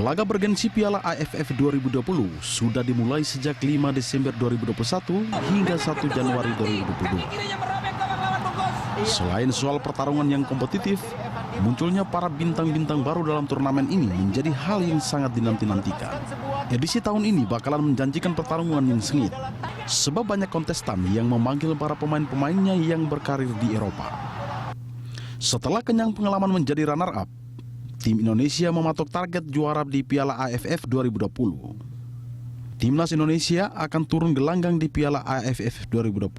Laga bergensi Piala AFF 2020 sudah dimulai sejak 5 Desember 2021 hingga 1 Januari 2022. Selain soal pertarungan yang kompetitif, munculnya para bintang-bintang baru dalam turnamen ini menjadi hal yang sangat dinanti-nantikan. Edisi tahun ini bakalan menjanjikan pertarungan yang sengit, sebab banyak kontestan yang memanggil para pemain-pemainnya yang berkarir di Eropa. Setelah kenyang pengalaman menjadi runner-up, tim Indonesia mematok target juara di Piala AFF 2020. Timnas Indonesia akan turun gelanggang di Piala AFF 2020.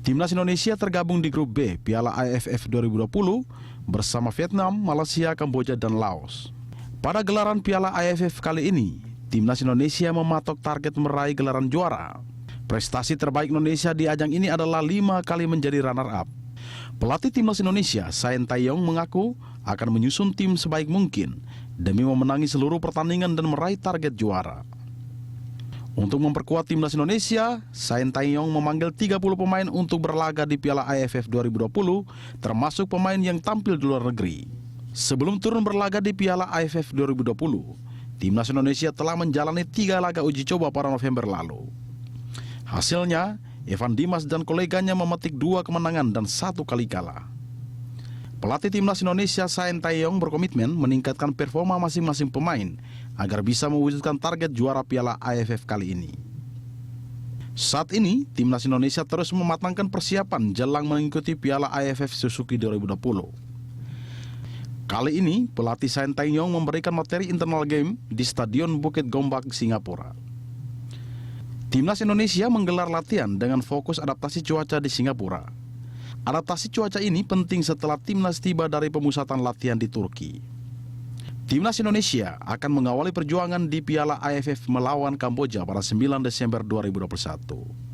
Timnas Indonesia tergabung di grup B Piala AFF 2020 bersama Vietnam, Malaysia, Kamboja, dan Laos. Pada gelaran Piala AFF kali ini, Timnas Indonesia mematok target meraih gelaran juara. Prestasi terbaik Indonesia di ajang ini adalah 5 kali menjadi runner-up. Pelatih Timnas Indonesia, Shin Tae-yong, mengaku akan menyusun tim sebaik mungkin demi memenangi seluruh pertandingan dan meraih target juara. Untuk memperkuat Timnas Indonesia, Shin Tae-yong memanggil 30 pemain untuk berlaga di Piala AFF 2020, termasuk pemain yang tampil di luar negeri. Sebelum turun berlaga di Piala AFF 2020, Timnas Indonesia telah menjalani 3 laga uji coba pada November lalu. Hasilnya, Evan Dimas dan koleganya memetik 2 kemenangan dan 1 kali kalah. Pelatih Timnas Indonesia Shin Tae-yong berkomitmen meningkatkan performa masing-masing pemain agar bisa mewujudkan target juara Piala AFF kali ini. Saat ini, Timnas Indonesia terus mematangkan persiapan jelang mengikuti Piala AFF Suzuki 2020. Kali ini, pelatih Shin Tae-yong memberikan materi internal game di Stadion Bukit Gombak, Singapura. Timnas Indonesia menggelar latihan dengan fokus adaptasi cuaca di Singapura. Adaptasi cuaca ini penting setelah Timnas tiba dari pemusatan latihan di Turki. Timnas Indonesia akan mengawali perjuangan di Piala AFF melawan Kamboja pada 9 Desember 2021.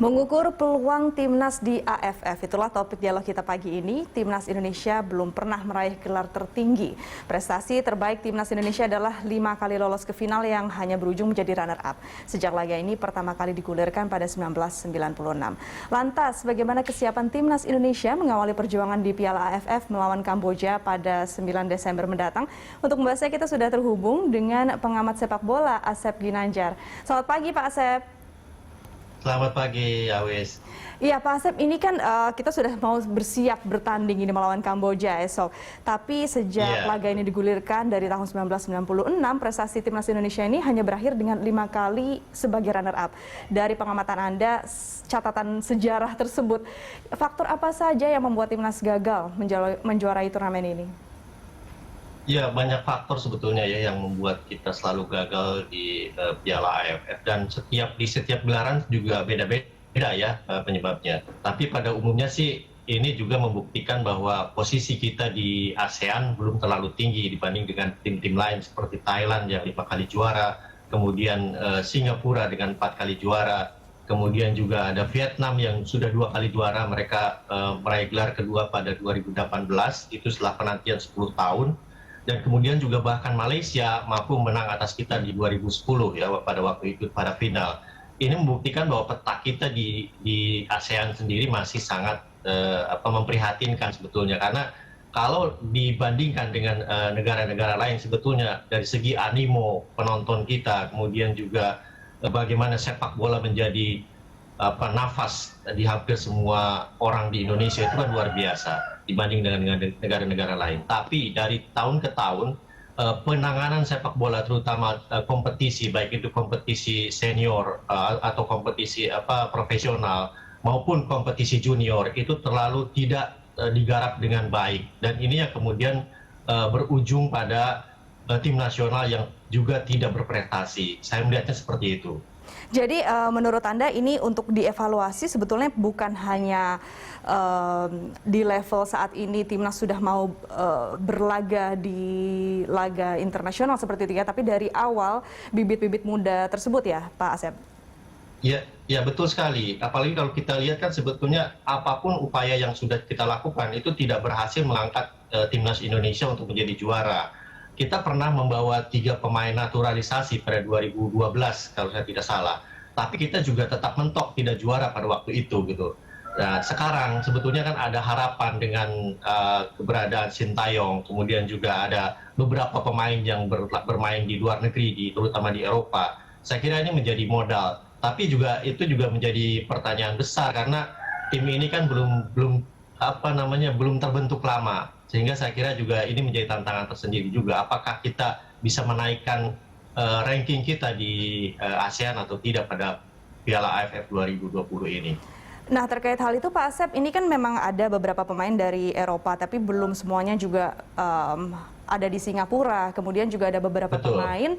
Mengukur peluang Timnas di AFF, itulah topik dialog kita pagi ini. Timnas Indonesia belum pernah meraih gelar tertinggi. Prestasi terbaik Timnas Indonesia adalah 5 kali lolos ke final yang hanya berujung menjadi runner-up. Sejak laga ini pertama kali digulirkan pada 1996. Lantas, bagaimana kesiapan Timnas Indonesia mengawali perjuangan di Piala AFF melawan Kamboja pada 9 Desember mendatang? Untuk membahasnya kita sudah terhubung dengan pengamat sepak bola Asep Ginanjar. Selamat pagi Pak Asep. Selamat pagi, Awis. Iya Pak Asep, ini kan kita sudah mau bersiap bertanding ini melawan Kamboja esok. Tapi sejak laga ini digulirkan dari tahun 1996, prestasi Timnas Indonesia ini hanya berakhir dengan 5 kali sebagai runner-up. Dari pengamatan Anda, catatan sejarah tersebut, faktor apa saja yang membuat Timnas gagal menjuarai turnamen ini? Ya, banyak faktor sebetulnya ya yang membuat kita selalu gagal di Piala AFF, dan di setiap gelaran juga beda-beda ya penyebabnya. Tapi pada umumnya sih ini juga membuktikan bahwa posisi kita di ASEAN belum terlalu tinggi dibanding dengan tim-tim lain seperti Thailand yang 5 kali juara, kemudian Singapura dengan 4 kali juara, kemudian juga ada Vietnam yang sudah 2 kali juara, mereka meraih gelar kedua pada 2018, itu setelah penantian 10 tahun. Dan kemudian juga bahkan Malaysia mampu menang atas kita di 2010 ya pada waktu itu pada final. Ini membuktikan bahwa peta kita di ASEAN sendiri masih sangat memprihatinkan sebetulnya, karena kalau dibandingkan dengan negara-negara lain sebetulnya dari segi animo penonton kita, kemudian juga bagaimana sepak bola menjadi nafas di hampir semua orang di Indonesia itu kan luar biasa dibanding dengan negara-negara lain. Tapi dari tahun ke tahun penanganan sepak bola terutama kompetisi, baik itu kompetisi senior atau kompetisi profesional maupun kompetisi junior, itu terlalu tidak digarap dengan baik, dan ini yang kemudian berujung pada tim nasional yang juga tidak berprestasi. Saya melihatnya seperti itu. Jadi menurut Anda ini untuk dievaluasi sebetulnya bukan hanya di level saat ini Timnas sudah mau berlaga di laga internasional seperti itu ya, tapi dari awal bibit-bibit muda tersebut ya Pak Asep? Ya betul sekali. Apalagi kalau kita lihat kan sebetulnya apapun upaya yang sudah kita lakukan itu tidak berhasil mengangkat Timnas Indonesia untuk menjadi juara. Kita pernah membawa 3 pemain naturalisasi pada 2012 kalau saya tidak salah. Tapi kita juga tetap mentok tidak juara pada waktu itu gitu. Nah, sekarang sebetulnya kan ada harapan dengan keberadaan Sintayong, kemudian juga ada beberapa pemain yang bermain di luar negeri, terutama di Eropa. Saya kira ini menjadi modal. Tapi juga itu juga menjadi pertanyaan besar karena tim ini kan belum terbentuk lama. Sehingga saya kira juga ini menjadi tantangan tersendiri juga. Apakah kita bisa menaikkan ranking kita di ASEAN atau tidak pada Piala AFF 2020 ini? Nah, terkait hal itu Pak Asep, ini kan memang ada beberapa pemain dari Eropa, tapi belum semuanya juga ada di Singapura. Kemudian juga ada beberapa pemain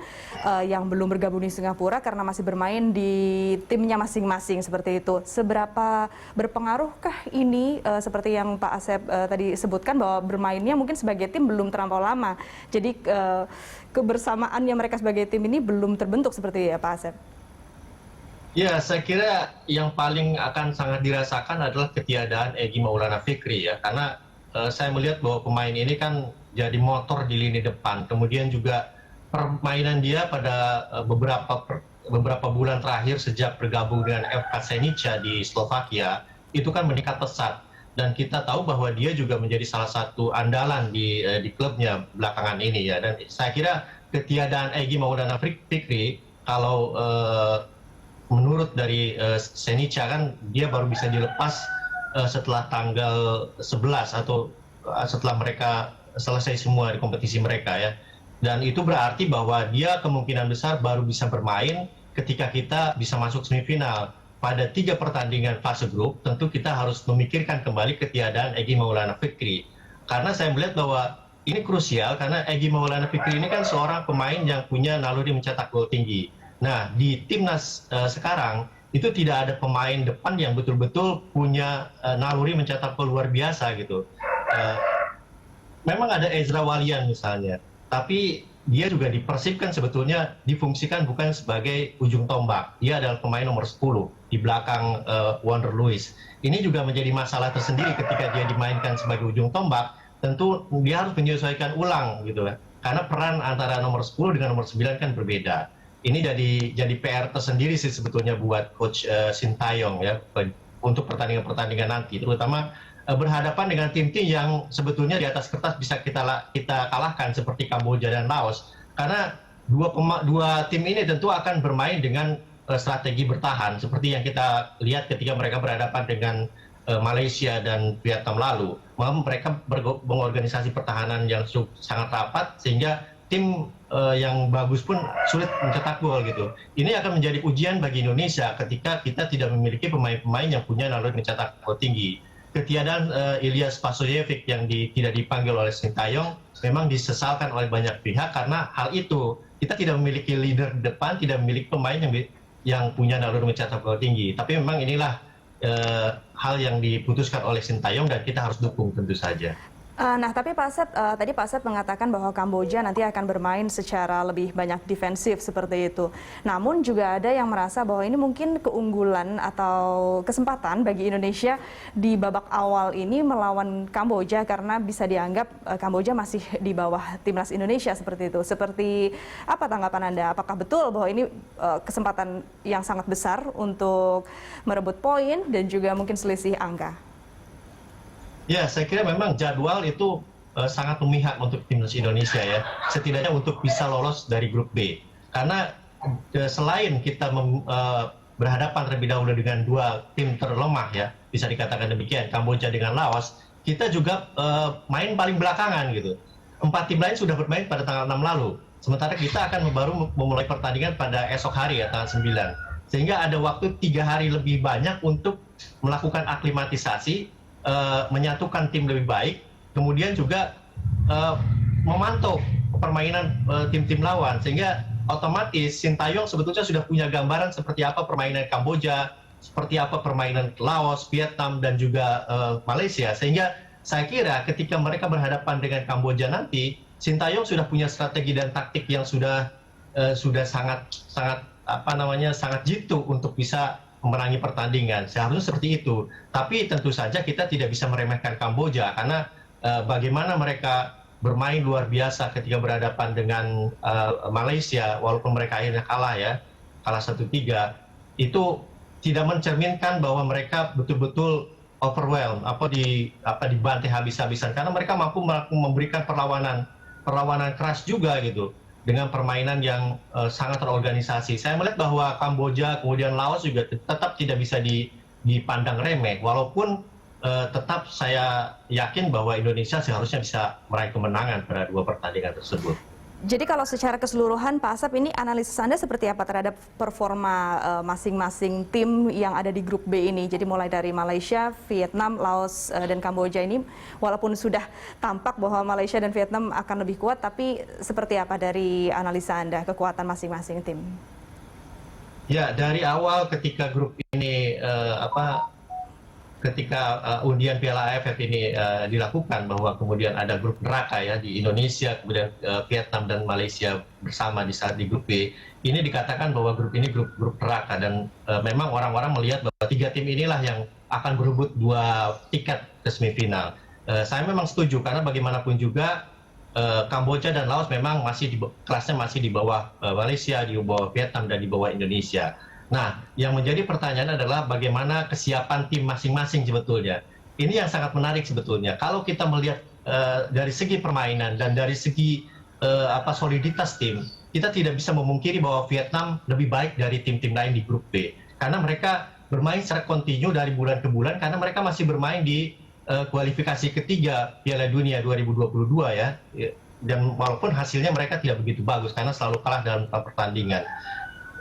yang belum bergabung di Singapura karena masih bermain di timnya masing-masing seperti itu. Seberapa berpengaruhkah ini seperti yang Pak Asep tadi sebutkan bahwa bermainnya mungkin sebagai tim belum terlampau lama. Jadi kebersamaannya mereka sebagai tim ini belum terbentuk seperti ya Pak Asep? Ya, saya kira yang paling akan sangat dirasakan adalah ketiadaan Egy Maulana Fikri ya, karena saya melihat bahwa pemain ini kan jadi motor di lini depan. Kemudian juga permainan dia pada beberapa bulan terakhir sejak bergabung dengan FK Senica di Slovakia itu kan meningkat pesat. Dan kita tahu bahwa dia juga menjadi salah satu andalan di klubnya belakangan ini ya. Dan saya kira ketiadaan Egy Maulana Fikri kalau menurut dari Senica kan dia baru bisa dilepas setelah tanggal 11 atau setelah mereka selesai semua di kompetisi mereka ya. Dan itu berarti bahwa dia kemungkinan besar baru bisa bermain ketika kita bisa masuk semifinal. Pada 3 pertandingan fase grup tentu kita harus memikirkan kembali ketiadaan Egy Maulana Fikri. Karena saya melihat bahwa ini krusial karena Egy Maulana Fikri ini kan seorang pemain yang punya naluri mencetak gol tinggi. Nah, di timnas sekarang itu tidak ada pemain depan yang betul-betul punya naluri mencetak gol luar biasa gitu. Memang ada Ezra Walian misalnya, tapi dia juga di Persib kan sebetulnya difungsikan bukan sebagai ujung tombak. Dia adalah pemain nomor 10 di belakang Wander Luiz. Ini juga menjadi masalah tersendiri ketika dia dimainkan sebagai ujung tombak. Tentu dia harus menyesuaikan ulang gitu kan. Karena peran antara nomor 10 dengan nomor 9 kan berbeda. Ini jadi PR tersendiri sih sebetulnya buat Coach Sintayong ya untuk pertandingan-pertandingan nanti, terutama berhadapan dengan tim-tim yang sebetulnya di atas kertas bisa kita kalahkan seperti Kamboja dan Laos. Karena dua tim ini tentu akan bermain dengan strategi bertahan seperti yang kita lihat ketika mereka berhadapan dengan Malaysia dan Vietnam lalu. Mereka mengorganisasi pertahanan yang sangat rapat sehingga tim yang bagus pun sulit mencetak gol gitu. Ini akan menjadi ujian bagi Indonesia ketika kita tidak memiliki pemain-pemain yang punya naluri mencetak gol tinggi. Ketiadaan Ilyas Pasojevic yang tidak dipanggil oleh Sintayong memang disesalkan oleh banyak pihak karena hal itu kita tidak memiliki leader di depan, tidak memiliki pemain yang punya naluri mencetak gol tinggi. Tapi memang inilah hal yang diputuskan oleh Sintayong dan kita harus dukung tentu saja. Nah, tapi Pak Asep, tadi Pak Asep mengatakan bahwa Kamboja nanti akan bermain secara lebih banyak defensif seperti itu. Namun juga ada yang merasa bahwa ini mungkin keunggulan atau kesempatan bagi Indonesia di babak awal ini melawan Kamboja karena bisa dianggap Kamboja masih di bawah timnas Indonesia seperti itu. Seperti apa tanggapan Anda? Apakah betul bahwa ini kesempatan yang sangat besar untuk merebut poin dan juga mungkin selisih angka? Ya, saya kira memang jadwal itu sangat memihak untuk timnas Indonesia ya, setidaknya untuk bisa lolos dari grup B. Karena selain kita berhadapan terlebih dahulu dengan 2 tim terlemah ya, bisa dikatakan demikian, Kamboja dengan Laos, kita juga main paling belakangan gitu. 4 tim lain sudah bermain pada tanggal 6 lalu, sementara kita akan baru memulai pertandingan pada esok hari ya, tanggal 9. Sehingga ada waktu 3 hari lebih banyak untuk melakukan aklimatisasi, menyatukan tim lebih baik, kemudian juga memantau permainan tim-tim lawan, sehingga otomatis Sintayong sebetulnya sudah punya gambaran seperti apa permainan Kamboja, seperti apa permainan Laos, Vietnam, dan juga Malaysia, sehingga saya kira ketika mereka berhadapan dengan Kamboja nanti, Sintayong sudah punya strategi dan taktik yang sudah sangat jitu untuk bisa memenangi pertandingan. Seharusnya seperti itu. Tapi tentu saja kita tidak bisa meremehkan Kamboja karena bagaimana mereka bermain luar biasa ketika berhadapan dengan Malaysia, walaupun mereka akhirnya kalah 1-3, itu tidak mencerminkan bahwa mereka betul-betul overwhelmed, dibantai habis-habisan karena mereka mampu memberikan perlawanan keras juga gitu dengan permainan yang sangat terorganisasi. Saya melihat bahwa Kamboja kemudian Laos juga tetap tidak bisa dipandang remeh, walaupun tetap saya yakin bahwa Indonesia seharusnya bisa meraih kemenangan pada dua pertandingan tersebut. Jadi kalau secara keseluruhan Pak Asep, ini analisis Anda seperti apa terhadap performa masing-masing tim yang ada di grup B ini? Jadi mulai dari Malaysia, Vietnam, Laos, dan Kamboja ini, walaupun sudah tampak bahwa Malaysia dan Vietnam akan lebih kuat, tapi seperti apa dari analisa Anda kekuatan masing-masing tim? Ya, dari awal ketika grup ini ketika undian Piala AFF ini dilakukan, bahwa kemudian ada grup neraka ya di Indonesia, kemudian Vietnam dan Malaysia bersama di grup B, ini dikatakan bahwa grup ini grup neraka, dan memang orang-orang melihat bahwa 3 tim inilah yang akan berebut 2 tiket ke semifinal. Saya memang setuju karena bagaimanapun juga Kamboja dan Laos memang kelasnya masih di bawah Malaysia, di bawah Vietnam, dan di bawah Indonesia. Nah, yang menjadi pertanyaan adalah bagaimana kesiapan tim masing-masing sebetulnya. Ini yang sangat menarik sebetulnya. Kalau kita melihat dari segi permainan dan dari segi soliditas tim, kita tidak bisa memungkiri bahwa Vietnam lebih baik dari tim-tim lain di grup B. Karena mereka bermain secara kontinu dari bulan ke bulan, karena mereka masih bermain di kualifikasi ketiga Piala Dunia 2022 ya. Dan walaupun hasilnya mereka tidak begitu bagus karena selalu kalah dalam pertandingan.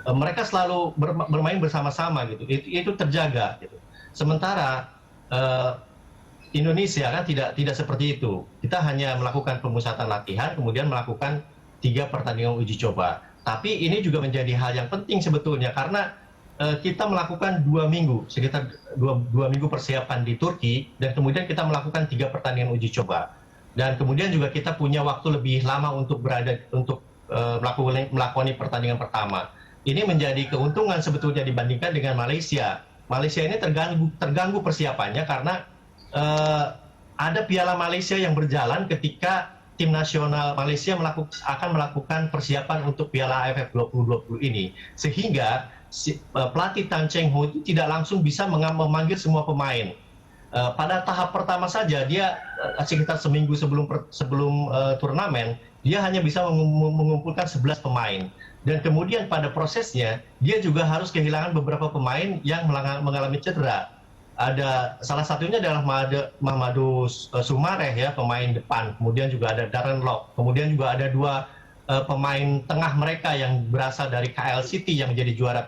Mereka selalu bermain bersama-sama gitu, itu terjaga gitu. Sementara Indonesia kan tidak seperti itu. Kita hanya melakukan pemusatan latihan, kemudian melakukan 3 pertandingan uji coba. Tapi ini juga menjadi hal yang penting sebetulnya karena kita melakukan 2 minggu, sekitar 2 minggu persiapan di Turki, dan kemudian kita melakukan 3 pertandingan uji coba. Dan kemudian juga kita punya waktu lebih lama untuk melakoni pertandingan pertama. Ini menjadi keuntungan sebetulnya dibandingkan dengan Malaysia. Malaysia ini terganggu persiapannya karena ada Piala Malaysia yang berjalan ketika tim nasional Malaysia akan melakukan persiapan untuk Piala AFF 2020 ini. Sehingga pelatih Tan Cheng Ho itu tidak langsung bisa memanggil semua pemain. Pada tahap pertama saja dia sekitar seminggu sebelum turnamen, dia hanya bisa mengumpulkan 11 pemain. Dan kemudian pada prosesnya dia juga harus kehilangan beberapa pemain yang mengalami cedera. Salah satunya adalah Mahamadou Soumaré ya, pemain depan. Kemudian juga ada Darren Lock. Kemudian juga ada 2 pemain tengah mereka yang berasal dari KL City yang menjadi juara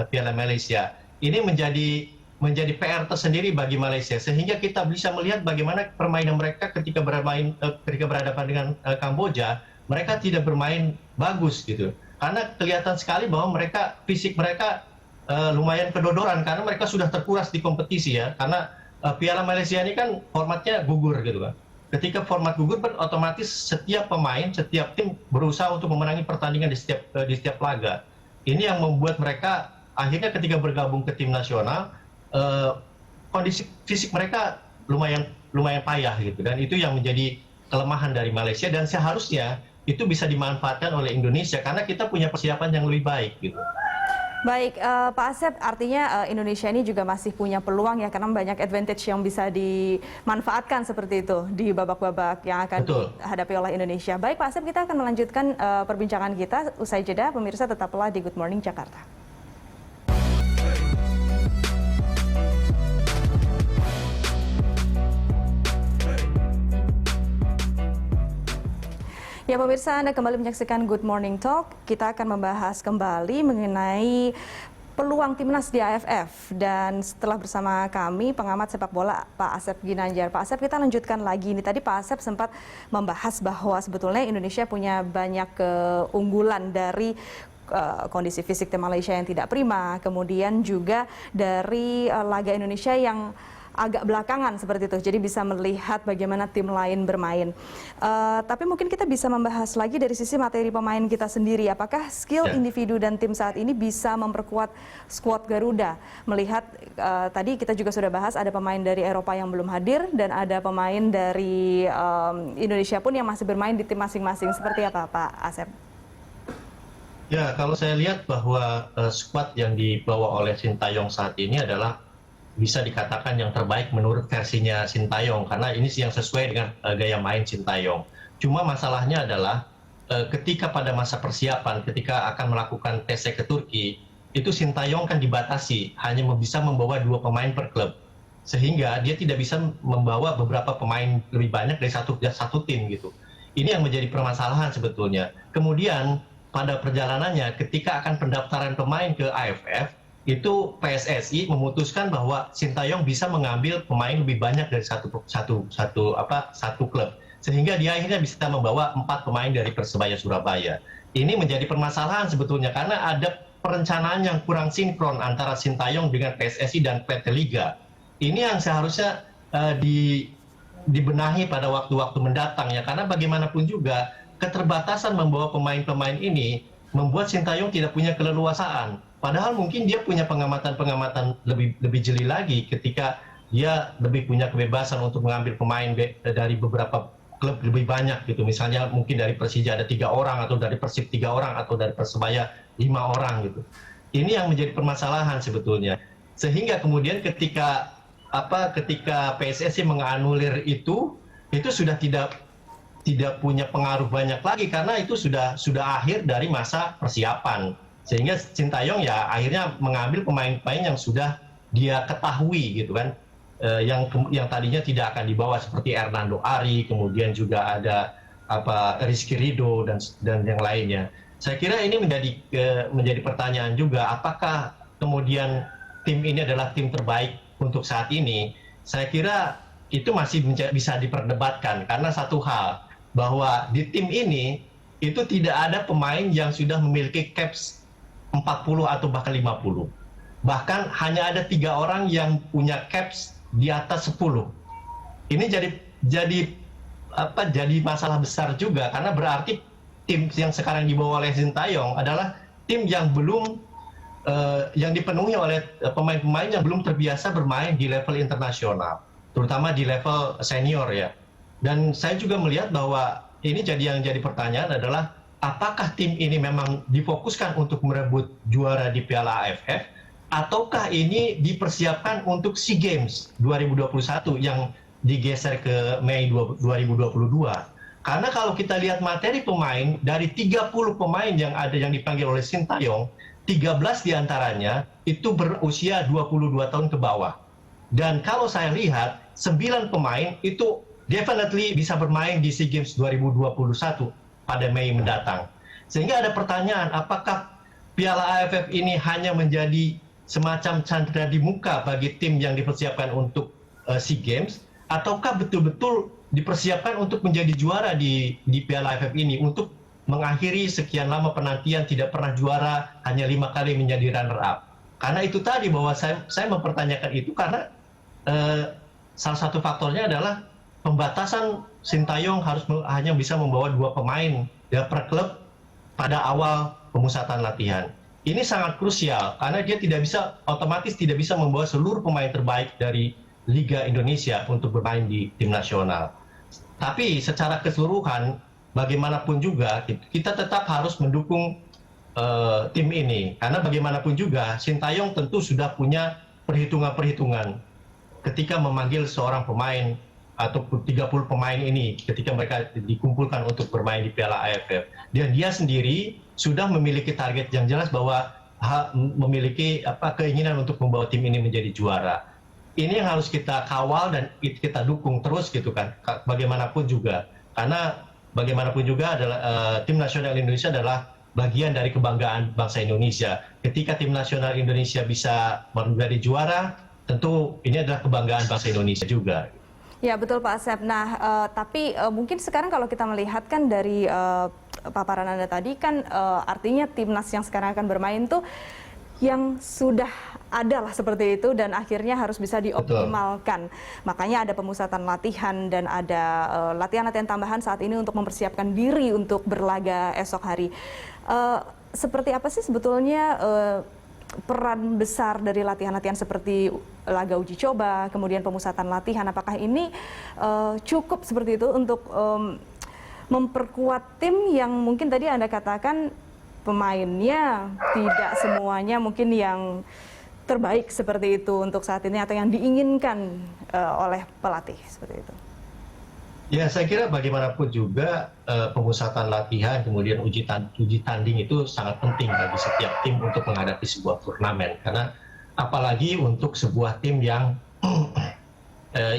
Piala Malaysia. Ini menjadi PR tersendiri bagi Malaysia, sehingga kita bisa melihat bagaimana permainan mereka ketika berhadapan dengan Kamboja. Mereka tidak bermain bagus gitu. Karena kelihatan sekali bahwa fisik mereka lumayan kedodoran karena mereka sudah terkuras di kompetisi ya. Karena Piala Malaysia ini kan formatnya gugur gitu kan. Ketika format gugur, otomatis setiap pemain, setiap tim berusaha untuk memenangi pertandingan di setiap laga. Ini yang membuat mereka akhirnya ketika bergabung ke tim nasional, kondisi fisik mereka lumayan payah gitu. Dan itu yang menjadi kelemahan dari Malaysia, dan seharusnya itu bisa dimanfaatkan oleh Indonesia karena kita punya persiapan yang lebih baik gitu. Baik, Pak Asep, artinya Indonesia ini juga masih punya peluang ya, karena banyak advantage yang bisa dimanfaatkan seperti itu di babak-babak yang akan dihadapi oleh Indonesia. Baik Pak Asep, kita akan melanjutkan perbincangan kita usai jeda. Pemirsa tetaplah di Good Morning Jakarta. Ya pemirsa, Anda kembali menyaksikan Good Morning Talk. Kita akan membahas kembali mengenai peluang timnas di AFF. Dan setelah bersama kami pengamat sepak bola Pak Asep Ginanjar. Pak Asep, kita lanjutkan lagi. Ini tadi Pak Asep sempat membahas bahwa sebetulnya Indonesia punya banyak keunggulan dari kondisi fisik tim Malaysia yang tidak prima. Kemudian juga dari laga Indonesia yang agak belakangan seperti itu, jadi bisa melihat bagaimana tim lain bermain. Tapi mungkin kita bisa membahas lagi dari sisi materi pemain kita sendiri. Apakah skill individu dan tim saat ini bisa memperkuat skuad Garuda? Melihat tadi kita juga sudah bahas ada pemain dari Eropa yang belum hadir dan ada pemain dari Indonesia pun yang masih bermain di tim masing-masing. Seperti apa Pak Asep? Ya, kalau saya lihat bahwa skuad yang dibawa oleh Sintayong saat ini adalah bisa dikatakan yang terbaik menurut versinya Sintayong, karena ini sih yang sesuai dengan gaya main Sintayong. Cuma masalahnya adalah ketika pada masa persiapan, ketika akan melakukan tes ke Turki, itu Sintayong kan dibatasi, hanya bisa membawa 2 pemain per klub. Sehingga dia tidak bisa membawa beberapa pemain lebih banyak dari satu tim gitu. Ini yang menjadi permasalahan sebetulnya. Kemudian pada perjalanannya ketika akan pendaftaran pemain ke AFF, itu PSSI memutuskan bahwa Sintayong bisa mengambil pemain lebih banyak dari satu klub, sehingga dia akhirnya bisa membawa 4 pemain dari Persebaya Surabaya. Ini menjadi permasalahan sebetulnya karena ada perencanaan yang kurang sinkron antara Sintayong dengan PSSI dan PT Liga. Ini yang seharusnya dibenahi pada waktu-waktu mendatang ya, karena bagaimanapun juga keterbatasan membawa pemain-pemain ini membuat Sintayong tidak punya keleluasaan. Padahal mungkin dia punya pengamatan lebih jeli lagi ketika dia lebih punya kebebasan untuk mengambil pemain dari beberapa klub lebih banyak gitu. Misalnya mungkin dari Persija ada 3 orang, atau dari Persib 3 orang, atau dari Persebaya 5 orang gitu. Ini yang menjadi permasalahan sebetulnya. Sehingga kemudian ketika PSSI menganulir itu sudah tidak punya pengaruh banyak lagi karena itu sudah akhir dari masa persiapan. Sehingga Sintayong ya akhirnya mengambil pemain-pemain yang sudah dia ketahui gitu kan, yang tadinya tidak akan dibawa seperti Hernando Ari, kemudian juga ada Rizky Ridho dan yang lainnya. Saya kira ini menjadi pertanyaan juga, apakah kemudian tim ini adalah tim terbaik untuk saat ini? Saya kira itu masih bisa diperdebatkan karena satu hal, bahwa di tim ini itu tidak ada pemain yang sudah memiliki caps 40 atau bahkan 50. Bahkan hanya ada 3 orang yang punya caps di atas 10. Ini jadi masalah besar juga karena berarti tim yang sekarang dibawa oleh Sintayong adalah tim yang belum yang dipenuhi oleh pemain-pemain yang belum terbiasa bermain di level internasional, terutama di level senior ya. Dan saya juga melihat bahwa ini yang jadi pertanyaan adalah apakah tim ini memang difokuskan untuk merebut juara di Piala AFF, ataukah ini dipersiapkan untuk SEA Games 2021 yang digeser ke Mei 2022. Karena kalau kita lihat materi pemain, dari 30 pemain yang dipanggil oleh Sintayong, 13 diantaranya itu berusia 22 tahun ke bawah. Dan kalau saya lihat, 9 pemain itu definitely bisa bermain di SEA Games 2021 pada Mei mendatang. Sehingga ada pertanyaan, apakah Piala AFF ini hanya menjadi semacam candra di muka bagi tim yang dipersiapkan untuk SEA Games, ataukah betul-betul dipersiapkan untuk menjadi juara di Piala AFF ini, untuk mengakhiri sekian lama penantian tidak pernah juara, hanya 5 kali menjadi runner up. Karena itu tadi bahwa saya mempertanyakan itu karena salah satu faktornya adalah pembatasan Sintayong harus hanya bisa membawa 2 pemain per klub pada awal pemusatan latihan. Ini sangat krusial karena dia otomatis tidak bisa membawa seluruh pemain terbaik dari Liga Indonesia untuk bermain di tim nasional. Tapi secara keseluruhan, bagaimanapun juga kita tetap harus mendukung tim ini karena bagaimanapun juga Sintayong tentu sudah punya perhitungan-perhitungan ketika memanggil seorang pemain atau 30 pemain ini ketika mereka dikumpulkan untuk bermain di Piala AFF. Dan dia sendiri sudah memiliki target yang jelas bahwa memiliki keinginan untuk membawa tim ini menjadi juara. Ini yang harus kita kawal dan kita dukung terus gitu kan, bagaimanapun juga. Karena bagaimanapun juga adalah tim nasional Indonesia adalah bagian dari kebanggaan bangsa Indonesia. Ketika tim nasional Indonesia bisa menjadi juara, tentu ini adalah kebanggaan bangsa Indonesia juga. Ya betul Pak Asep. Nah, tapi mungkin sekarang kalau kita melihat kan dari paparan Anda tadi kan artinya timnas yang sekarang akan bermain tuh yang sudah ada lah seperti itu dan akhirnya harus bisa dioptimalkan. Betul. Makanya ada pemusatan latihan dan ada latihan-latihan tambahan saat ini untuk mempersiapkan diri untuk berlaga esok hari. Seperti apa sih sebetulnya peran besar dari latihan-latihan seperti laga uji coba, kemudian pemusatan latihan, apakah ini cukup seperti itu untuk memperkuat tim yang mungkin tadi Anda katakan pemainnya tidak semuanya mungkin yang terbaik seperti itu untuk saat ini atau yang diinginkan oleh pelatih seperti itu? Ya, saya kira bagaimanapun juga pemusatan latihan kemudian uji tanding itu sangat penting bagi setiap tim untuk menghadapi sebuah turnamen, karena apalagi untuk sebuah tim yang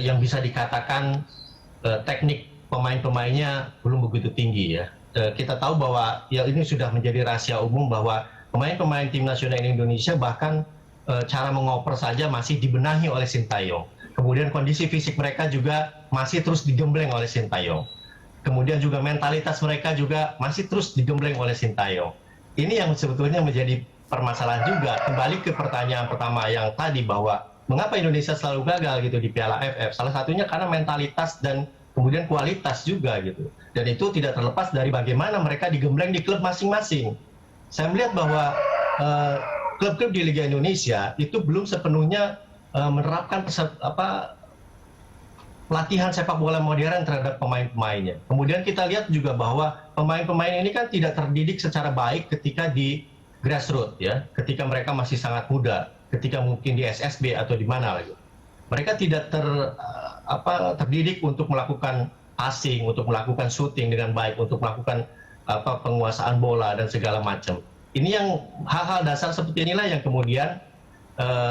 yang bisa dikatakan teknik pemain-pemainnya belum begitu tinggi ya. Kita tahu bahwa ya ini sudah menjadi rahasia umum bahwa pemain-pemain tim nasional Indonesia bahkan cara mengoper saja masih dibenahi oleh Sintayong. Kemudian kondisi fisik mereka juga masih terus digembleng oleh Sintayong. Kemudian juga mentalitas mereka juga masih terus digembleng oleh Sintayong. Ini yang sebetulnya menjadi permasalahan juga. Kembali ke pertanyaan pertama yang tadi bahwa mengapa Indonesia selalu gagal gitu di Piala AFF? Salah satunya karena mentalitas dan kemudian kualitas juga gitu. Dan itu tidak terlepas dari bagaimana mereka digembleng di klub masing-masing. Saya melihat bahwa klub-klub di Liga Indonesia itu belum sepenuhnya menerapkan pelatihan sepak bola modern terhadap pemain-pemainnya. Kemudian kita lihat juga bahwa pemain-pemain ini kan tidak terdidik secara baik ketika di grassroots ya, ketika mereka masih sangat muda, ketika mungkin di SSB atau di mana lagi. Mereka tidak terdidik untuk melakukan passing, untuk melakukan shooting dengan baik, untuk melakukan penguasaan bola dan segala macam. Ini yang hal-hal dasar seperti inilah yang kemudian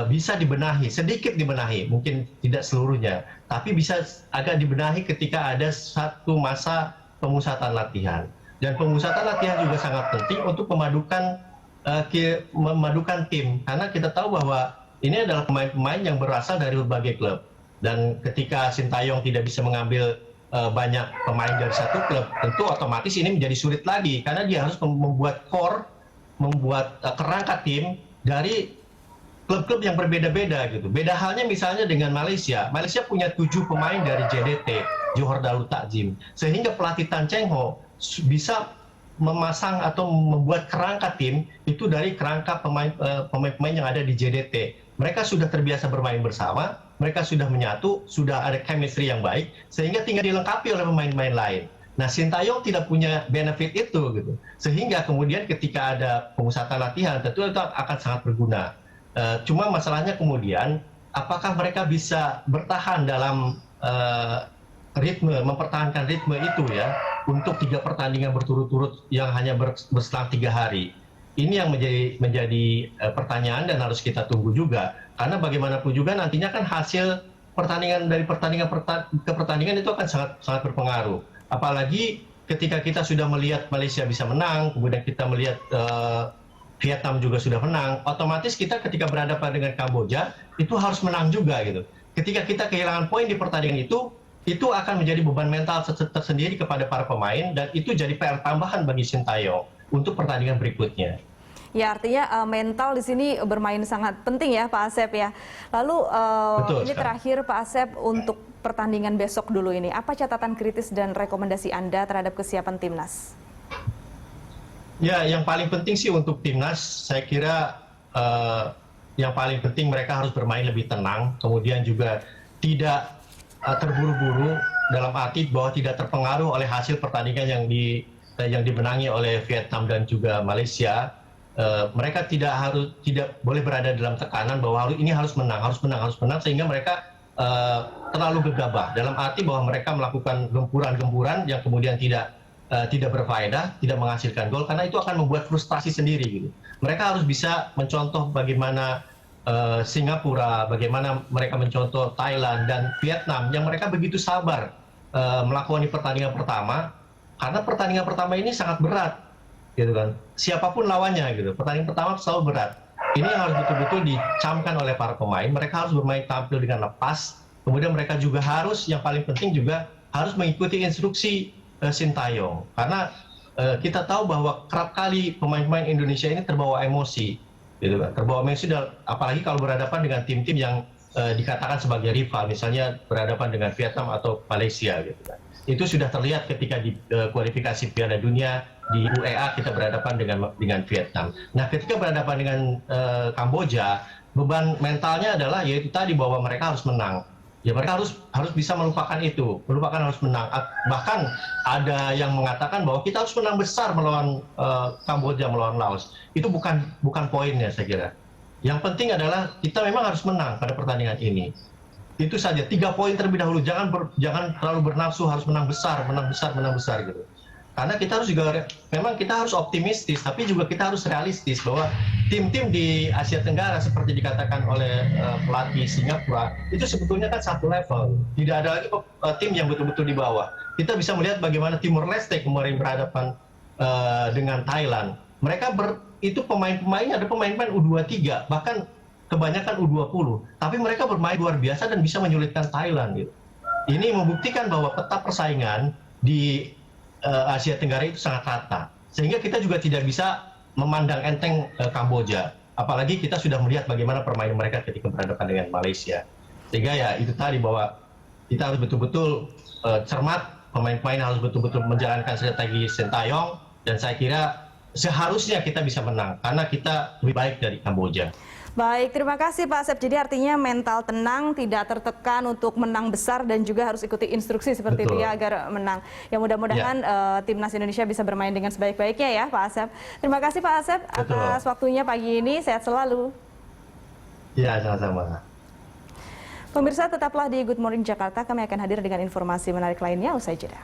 bisa dibenahi, sedikit dibenahi, mungkin tidak seluruhnya, tapi bisa agak dibenahi ketika ada satu masa pemusatan latihan. Dan pemusatan latihan juga sangat penting untuk memadukan tim, karena kita tahu bahwa ini adalah pemain-pemain yang berasal dari berbagai klub. Dan ketika Sintayong tidak bisa mengambil banyak pemain dari satu klub, tentu otomatis ini menjadi sulit lagi, karena dia harus membuat core, membuat kerangka tim dari klub-klub yang berbeda-beda gitu. Beda halnya misalnya dengan Malaysia. Malaysia punya 7 pemain dari JDT, Johor Darul Takzim. Sehingga pelatih Tan Cheng Ho bisa memasang atau membuat kerangka tim itu dari kerangka pemain-pemain yang ada di JDT. Mereka sudah terbiasa bermain bersama, mereka sudah menyatu, sudah ada chemistry yang baik, sehingga tinggal dilengkapi oleh pemain-pemain lain. Nah, Sintayong tidak punya benefit itu gitu. Sehingga kemudian ketika ada pemusatan latihan, tentu itu akan sangat berguna. Cuma masalahnya kemudian apakah mereka bisa bertahan dalam mempertahankan ritme itu ya untuk 3 pertandingan berturut-turut yang hanya berselang 3 hari. Ini yang menjadi pertanyaan dan harus kita tunggu juga, karena bagaimanapun juga nantinya kan hasil pertandingan dari pertandingan ke pertandingan itu akan sangat berpengaruh. Apalagi ketika kita sudah melihat Malaysia bisa menang, kemudian kita melihat Vietnam juga sudah menang, otomatis kita ketika berhadapan dengan Kamboja itu harus menang juga gitu. Ketika kita kehilangan poin di pertandingan itu akan menjadi beban mental tersendiri kepada para pemain, dan itu jadi PR tambahan bagi Sintayong untuk pertandingan berikutnya. Ya, artinya mental di sini bermain sangat penting ya Pak Asep ya. Lalu ini terakhir Pak Asep, untuk pertandingan besok dulu ini, apa catatan kritis dan rekomendasi Anda terhadap kesiapan timnas? Ya, yang paling penting sih untuk timnas, saya kira yang paling penting mereka harus bermain lebih tenang, kemudian juga tidak terburu-buru, dalam arti bahwa tidak terpengaruh oleh hasil pertandingan yang dimenangi oleh Vietnam dan juga Malaysia. Mereka tidak boleh berada dalam tekanan bahwa ini harus menang, sehingga mereka terlalu gegabah, dalam arti bahwa mereka melakukan gempuran-gempuran yang kemudian tidak berfaedah, tidak menghasilkan gol, karena itu akan membuat frustasi sendiri gitu. Mereka harus bisa mencontoh bagaimana Singapura, bagaimana mereka mencontoh Thailand dan Vietnam yang mereka begitu sabar melakukan pertandingan pertama, karena pertandingan pertama ini sangat berat gitu kan. Siapapun lawannya gitu, pertandingan pertama selalu berat. Ini yang harus betul-betul dicamkan oleh para pemain. Mereka harus bermain tampil dengan lepas, kemudian mereka juga harus, yang paling penting juga harus mengikuti instruksi Sintayong, karena kita tahu bahwa kerap kali pemain-pemain Indonesia ini terbawa emosi, gitu kan? Terbawa emosi, apalagi kalau berhadapan dengan tim-tim yang dikatakan sebagai rival, misalnya berhadapan dengan Vietnam atau Malaysia, gitu kan? Itu sudah terlihat ketika di kualifikasi Piala Dunia di UEA kita berhadapan dengan Vietnam. Nah, ketika berhadapan dengan Kamboja, beban mentalnya adalah yaitu tadi bahwa mereka harus menang. Ya, mereka harus bisa melupakan itu, harus menang. Bahkan ada yang mengatakan bahwa kita harus menang besar melawan Kamboja, melawan Laos. Itu bukan poinnya, saya kira. Yang penting adalah kita memang harus menang pada pertandingan ini. Itu saja, 3 poin terlebih dahulu. Jangan terlalu bernafsu harus menang besar gitu. Karena kita harus juga, memang kita harus optimistis, tapi juga kita harus realistis bahwa tim-tim di Asia Tenggara seperti dikatakan oleh pelatih Singapura itu sebetulnya kan satu level. Tidak ada lagi tim yang betul-betul di bawah. Kita bisa melihat bagaimana Timor Leste kemarin berhadapan dengan Thailand. Mereka itu pemain-pemainnya ada pemain-pemain U23, bahkan kebanyakan U20. Tapi mereka bermain luar biasa dan bisa menyulitkan Thailand gitu. Ini membuktikan bahwa peta persaingan di Asia Tenggara itu sangat rata. Sehingga kita juga tidak bisa memandang enteng Kamboja. Apalagi kita sudah melihat bagaimana permainan mereka ketika berhadapan dengan Malaysia. Sehingga ya itu tadi bahwa kita harus betul-betul cermat, pemain-pemain harus betul-betul menjalankan strategi Sintayong, dan saya kira seharusnya kita bisa menang karena kita lebih baik dari Kamboja. Baik, terima kasih Pak Asep. Jadi artinya mental tenang, tidak tertekan untuk menang besar dan juga harus ikuti instruksi seperti itu ya agar menang. Ya mudah-mudahan timnas Indonesia bisa bermain dengan sebaik-baiknya ya Pak Asep. Terima kasih Pak Asep atas waktunya pagi ini. Sehat selalu. Ya, sama-sama. Pemirsa tetaplah di Good Morning Jakarta. Kami akan hadir dengan informasi menarik lainnya usai jeda.